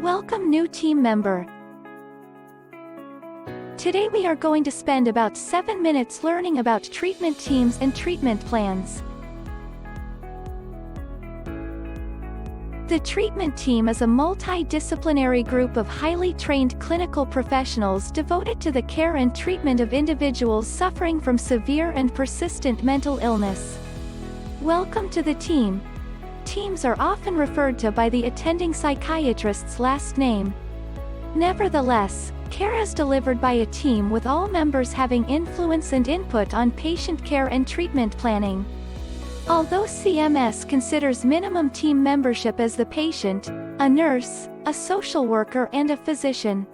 Welcome new team member. Today we are going to spend about 7 minutes learning about treatment teams and treatment plans. The treatment team is a multidisciplinary group of highly trained clinical professionals devoted to the care and treatment of individuals suffering from severe and persistent mental illness. Welcome to the team. Teams are often referred to by the attending psychiatrist's last name. Nevertheless, care is delivered by a team with all members having influence and input on patient care and treatment planning. Although CMS considers minimum team membership as the patient, a nurse, a social worker and a physician.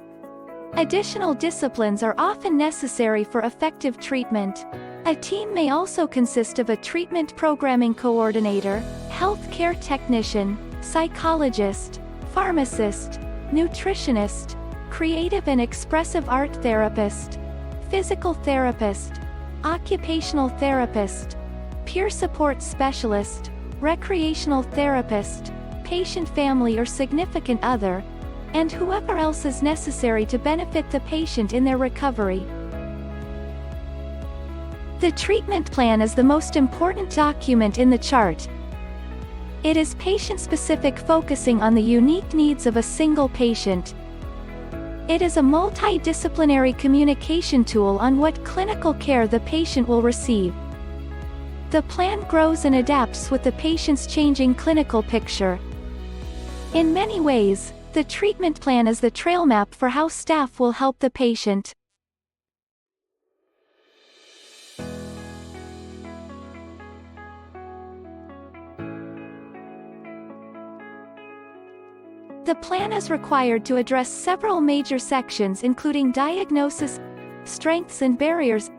Additional disciplines are often necessary for effective treatment. A team may also consist of a treatment programming coordinator, healthcare technician, psychologist, pharmacist, nutritionist, creative and expressive art therapist, physical therapist, occupational therapist, peer support specialist, recreational therapist, patient family or significant other, and whoever else is necessary to benefit the patient in their recovery. The treatment plan is the most important document in the chart. It is patient-specific, focusing on the unique needs of a single patient. It is a multidisciplinary communication tool on what clinical care the patient will receive. The plan grows and adapts with the patient's changing clinical picture. In many ways, the treatment plan is the trail map for how staff will help the patient. The plan is required to address several major sections including diagnosis, strengths and barriers,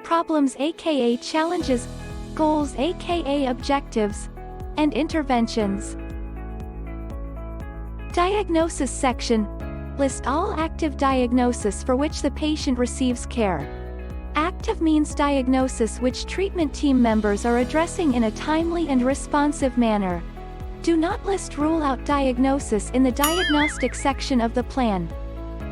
problems aka challenges, goals aka objectives, and interventions. Diagnosis section. List all active diagnosis for which the patient receives care. Active means diagnosis which treatment team members are addressing in a timely and responsive manner. Do not list rule-out diagnosis in the diagnostic section of the plan.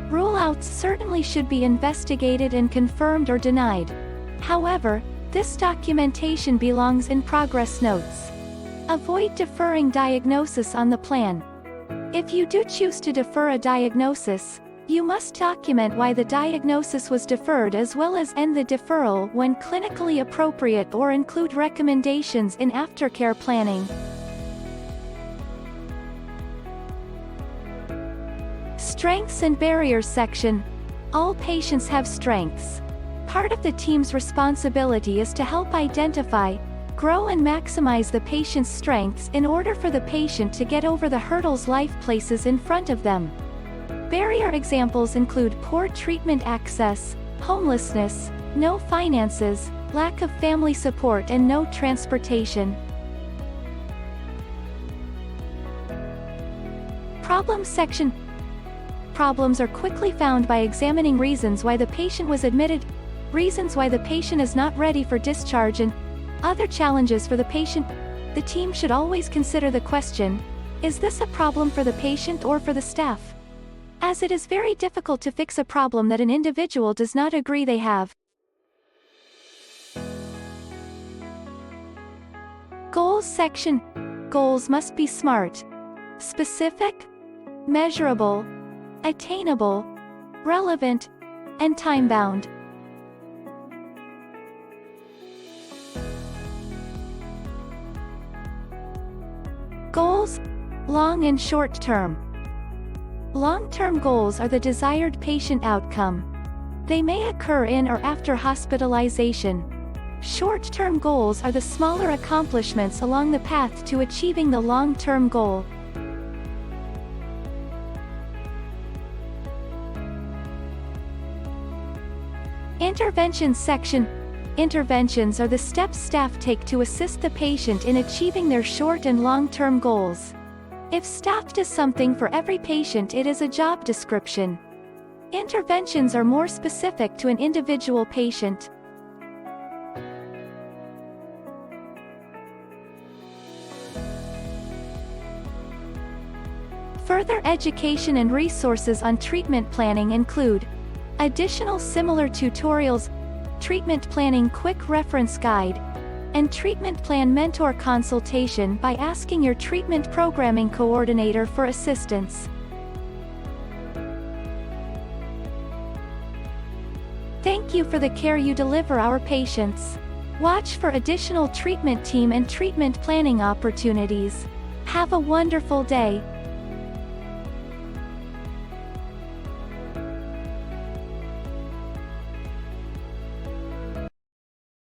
Rule-outs certainly should be investigated and confirmed or denied. However, this documentation belongs in progress notes. Avoid deferring diagnosis on the plan. If you do choose to defer a diagnosis, you must document why the diagnosis was deferred as well as end the deferral when clinically appropriate or include recommendations in aftercare planning. Strengths and barriers section. All patients have strengths. Part of the team's responsibility is to help identify, grow and maximize the patient's strengths in order for the patient to get over the hurdles life places in front of them. Barrier examples include poor treatment access, homelessness, no finances, lack of family support and no transportation. Problems section. Problems are quickly found by examining reasons why the patient was admitted, reasons why the patient is not ready for discharge and other challenges for the patient. The team should always consider the question, is this a problem for the patient or for the staff? As it is very difficult to fix a problem that an individual does not agree they have. Goals section. Goals must be SMART. Specific, measurable, attainable, relevant, and time-bound. Goals, long and short-term. Long-term goals are the desired patient outcome. They may occur in or after hospitalization. Short-term goals are the smaller accomplishments along the path to achieving the long-term goal. Interventions section. Interventions are the steps staff take to assist the patient in achieving their short and long-term goals. If staff does something for every patient, it is a job description. Interventions are more specific to an individual patient. Further education and resources on treatment planning include additional similar tutorials, treatment planning quick reference guide, and treatment plan mentor consultation by asking your treatment programming coordinator for assistance. Thank you for the care you deliver our patients. Watch for additional treatment team and treatment planning opportunities. Have a wonderful day.